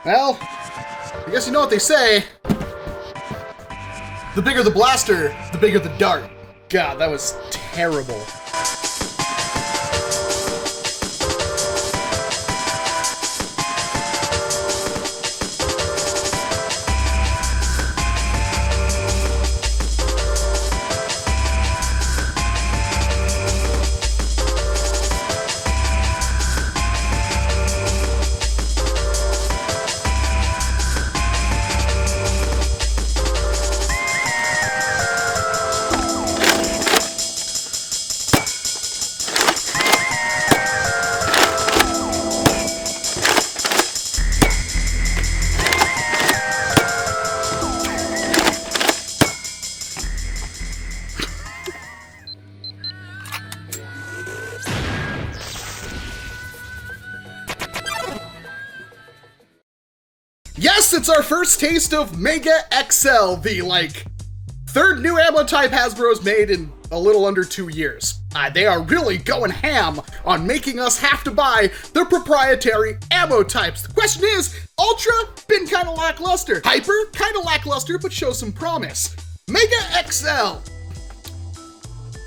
Well, I guess you know what they say. The bigger the blaster, the bigger the dart. God, that was terrible. Yes, it's our first taste of MEGA XL, the, third new ammo type Hasbro's made in a little under 2 years. They are really going ham on making us have to buy their proprietary ammo types. The question is, Ultra, been kinda lackluster. Hyper, kinda lackluster, but shows some promise. MEGA XL.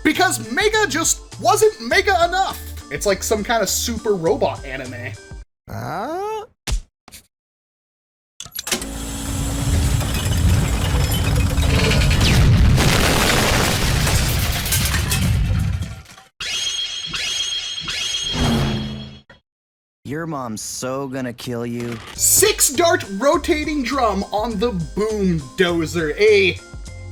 Because Mega just wasn't Mega enough. It's like some kind of super robot anime. Your mom's so gonna kill you. 6-dart rotating drum on the Boomdozer.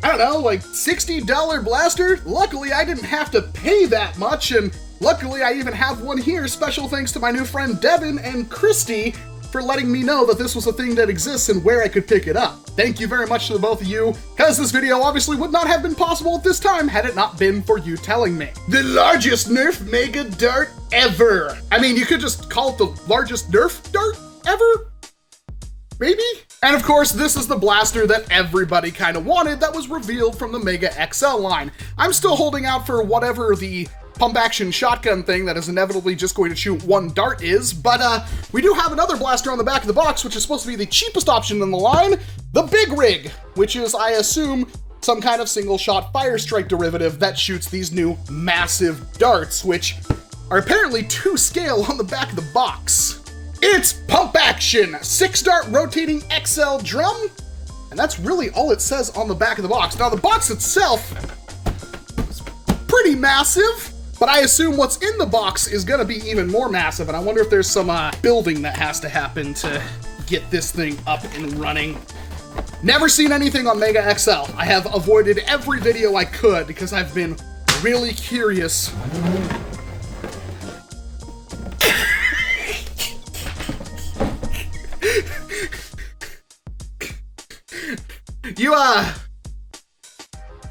I don't know, $60 blaster? Luckily, I didn't have to pay that much, and luckily I even have one here. Special thanks to my new friend Devin and Christy for letting me know that this was a thing that exists and where I could pick it up. Thank you very much to the both of you, because this video obviously would not have been possible at this time had it not been for you telling me. The largest NERF Mega dart ever. I mean, you could just call it the largest NERF dart ever? Maybe? And of course, this is the blaster that everybody kind of wanted that was revealed from the MEGA XL line. I'm still holding out for whatever the pump-action shotgun thing that is inevitably just going to shoot one dart is, but we do have another blaster on the back of the box, which is supposed to be the cheapest option in the line, the Big Rig, which is, I assume, some kind of single-shot fire strike derivative that shoots these new massive darts, which are apparently to scale on the back of the box. It's pump action, 6-dart rotating XL drum, and that's really all it says on the back of the box. Now, the box itself is pretty massive, but I assume what's in the box is gonna be even more massive, and I wonder if there's some building that has to happen to get this thing up and running. Never seen anything on MEGA XL. I have avoided every video I could because I've been really curious.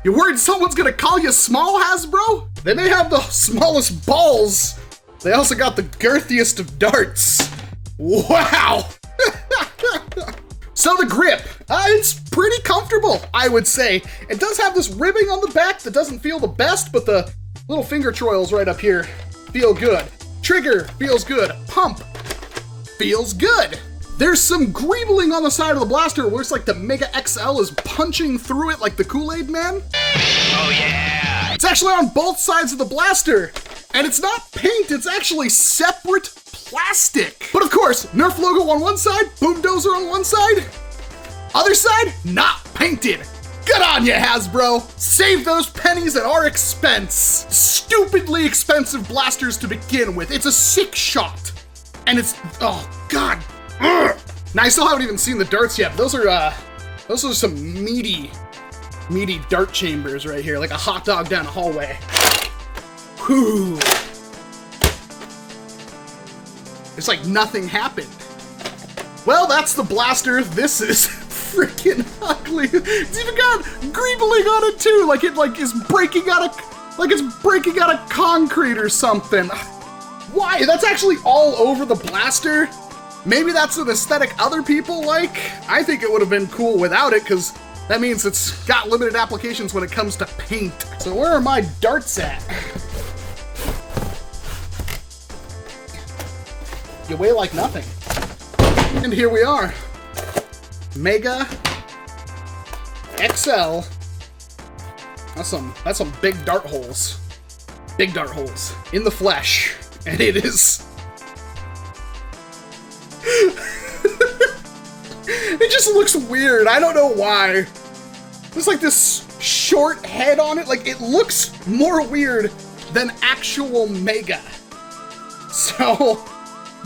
You worried someone's gonna call you small, Hasbro? They may have the smallest balls. They also got the girthiest of darts. Wow! So the grip, it's pretty comfortable, I would say. It does have this ribbing on the back that doesn't feel the best, but the little finger troils right up here feel good. Trigger feels good. Pump feels good. There's some greebling on the side of the blaster where it's like the MEGA XL is punching through it like the Kool-Aid Man. Oh yeah! It's actually on both sides of the blaster. And it's not paint, it's actually separate plastic. But of course, NERF logo on one side, Boomdozer on one side. Other side, not painted. Good on you, Hasbro. Save those pennies at our expense. Stupidly expensive blasters to begin with. It's a 6-shot. And it's, oh God. Ugh. Now, I still haven't even seen the darts yet, but those are some meaty dart chambers right here, like a hot dog down a hallway. Whew. It's like nothing happened. Well, that's the blaster. This is freaking ugly. It's even got greebling on it too, like it is breaking out of concrete or something. Why? That's actually all over the blaster. Maybe that's an aesthetic other people like. I think it would have been cool without it, because that means it's got limited applications when it comes to paint. So where are my darts at? You weigh like nothing. And here we are. Mega XL. That's some big dart holes. Big dart holes in the flesh. And it is... It just looks weird. I don't know why. There's like this short head on it. Like, it looks more weird than actual Mega. So,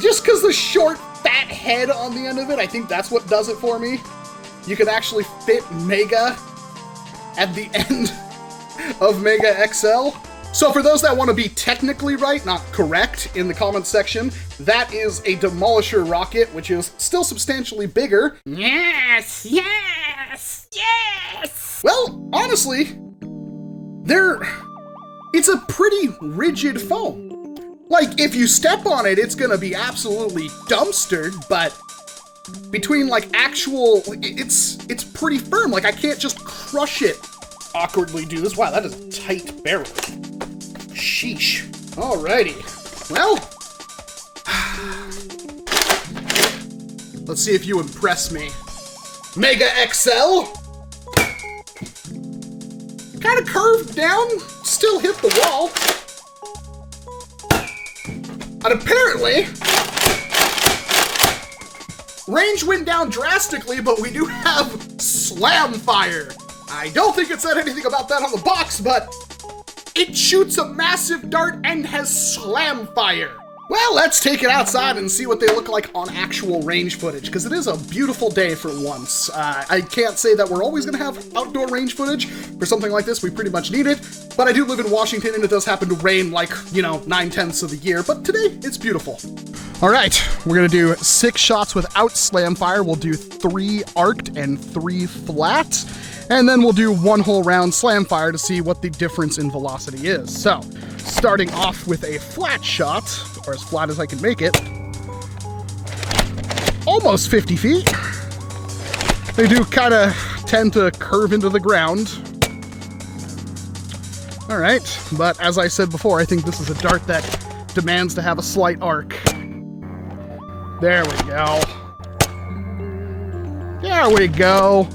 just because the short, fat head on the end of it, I think that's what does it for me. You can actually fit Mega at the end of Mega XL. So for those that want to be technically right, not correct, in the comments section, that is a Demolisher rocket, which is still substantially bigger. Yes, yes, yes! Well, honestly, it's a pretty rigid foam. Like, if you step on it, it's gonna be absolutely dumpstered, but between, like, actual, it's pretty firm. Like, I can't just crush it awkwardly do this. Wow, that is a tight barrel. Sheesh. Alrighty. Well, let's see if you impress me. Mega XL. Kind of curved down, still hit the wall. And apparently, range went down drastically, but we do have slamfire. I don't think it said anything about that on the box, but it shoots a massive dart and has slamfire. Well, let's take it outside and see what they look like on actual range footage, because it is a beautiful day for once. I can't say that we're always going to have outdoor range footage. For something like this, we pretty much need it, but I do live in Washington, and it does happen to rain like, 9/10 of the year, but today, it's beautiful. All right, we're going to do 6 shots without slamfire. We'll do 3 arced and 3 flat, and then we'll do 1 whole round slamfire to see what the difference in velocity is. So, starting off with a flat shot, or as flat as I can make it, almost 50 feet. They do kind of tend to curve into the ground. All right, but as I said before, I think this is a dart that demands to have a slight arc. There we go. There we go.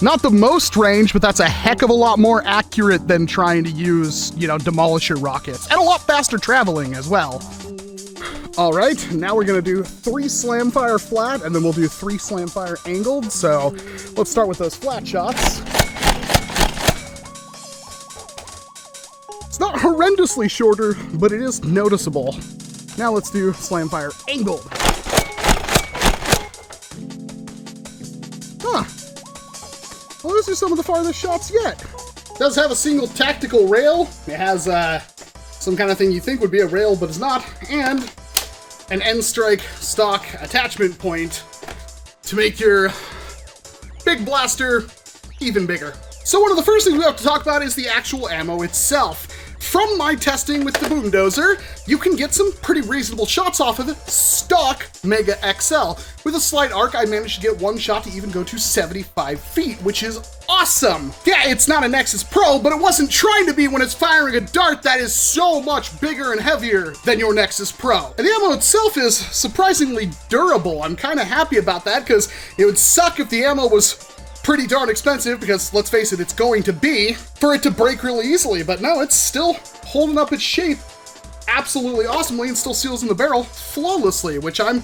Not the most range, but that's a heck of a lot more accurate than trying to use, Demolisher rockets. And a lot faster traveling as well. All right, now we're gonna do 3 slamfire flat, and then we'll do 3 slamfire angled. So let's start with those flat shots. It's not horrendously shorter, but it is noticeable. Now let's do slamfire angled. Huh. Well, those are some of the farthest shots yet. It does have a single tactical rail. It has some kind of thing you think would be a rail, but it's not. And an end strike stock attachment point to make your big blaster even bigger. So one of the first things we have to talk about is the actual ammo itself. From my testing with the Boomdozer, you can get some pretty reasonable shots off of the stock Mega XL. With a slight arc, I managed to get 1 shot to even go to 75 feet, which is awesome. Yeah, it's not a Nexus Pro, but it wasn't trying to be when it's firing a dart that is so much bigger and heavier than your Nexus Pro. And the ammo itself is surprisingly durable. I'm kind of happy about that, because it would suck if the ammo was pretty darn expensive, because let's face it, it's going to be, for it to break really easily. But no, it's still holding up its shape absolutely awesomely and still seals in the barrel flawlessly, which I'm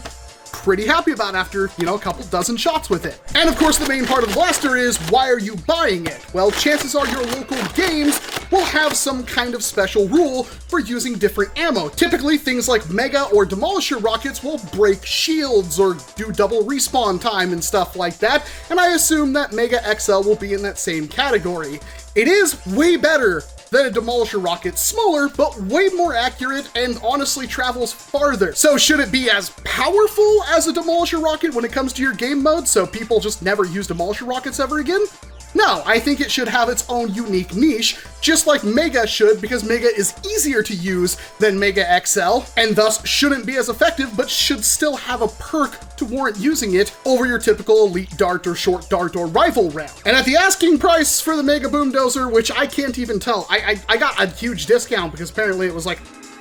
pretty happy about after, a couple dozen shots with it. And of course, the main part of the blaster is, why are you buying it? Well, chances are your local games will have some kind of special rule for using different ammo. Typically, things like Mega or Demolisher rockets will break shields or do double respawn time and stuff like that, and I assume that Mega XL will be in that same category. It is way better than a Demolisher rocket, smaller, but way more accurate and honestly travels farther. So should it be as powerful as a Demolisher rocket when it comes to your game mode, so people just never use Demolisher rockets ever again? No, I think it should have its own unique niche, just like Mega should, because Mega is easier to use than Mega XL, and thus shouldn't be as effective, but should still have a perk to warrant using it over your typical elite dart or short dart or rifle round. And at the asking price for the Mega Boomdozer, which I can't even tell, I got a huge discount because apparently it was like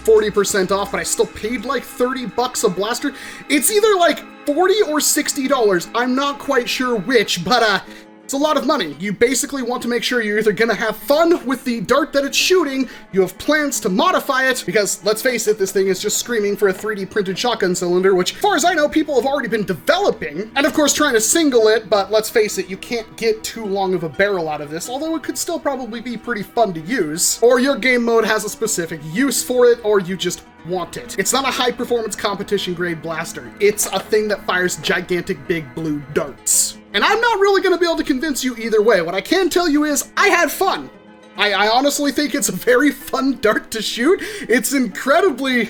40% off, but I still paid like 30 bucks a blaster. It's either like $40 or $60. I'm not quite sure which, but it's a lot of money. You basically want to make sure you're either gonna have fun with the dart that it's shooting, you have plans to modify it, because let's face it, this thing is just screaming for a 3D printed shotgun cylinder, which, as far as I know, people have already been developing, and of course trying to single it, but let's face it, you can't get too long of a barrel out of this, although it could still probably be pretty fun to use. Or your game mode has a specific use for it, or you just want it. It's not a high-performance competition-grade blaster. It's a thing that fires gigantic big blue darts. And I'm not really going to be able to convince you either way. What I can tell you is, I had fun. I honestly think it's a very fun dart to shoot. It's incredibly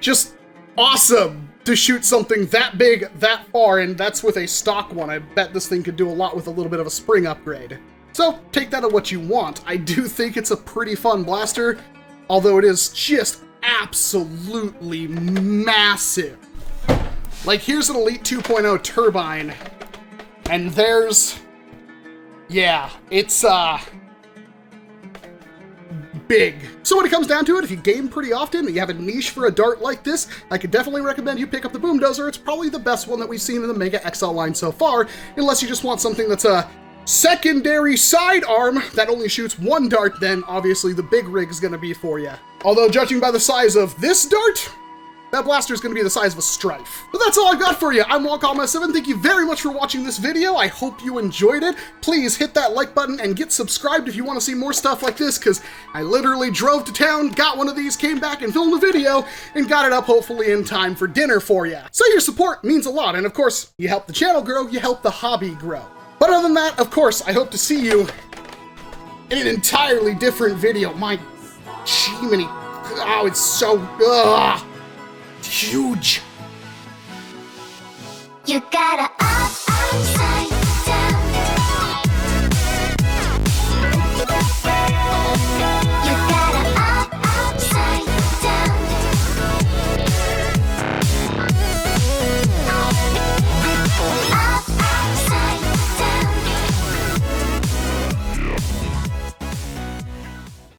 just awesome to shoot something that big, that far, and that's with a stock one. I bet this thing could do a lot with a little bit of a spring upgrade. So, take that at what you want. I do think it's a pretty fun blaster, although it is just absolutely massive. Like, here's an Elite 2.0 turbine, and there's, yeah, it's, big. So when it comes down to it, if you game pretty often and you have a niche for a dart like this, I could definitely recommend you pick up the Boomdozer. It's probably the best one that we've seen in the Mega XL line so far, unless you just want something that's a secondary sidearm that only shoots one dart, then obviously the big rig is gonna be for you. Although, judging by the size of this dart, that blaster is going to be the size of a Strife. But that's all I've got for you. I'm Walcom S7. Thank you very much for watching this video. I hope you enjoyed it. Please hit that like button and get subscribed if you want to see more stuff like this, because I literally drove to town, got one of these, came back and filmed a video, and got it up hopefully in time for dinner for you. So your support means a lot, and of course, you help the channel grow, you help the hobby grow. But other than that, of course, I hope to see you in an entirely different video. My Jiminy, oh, it's so, huge. You gotta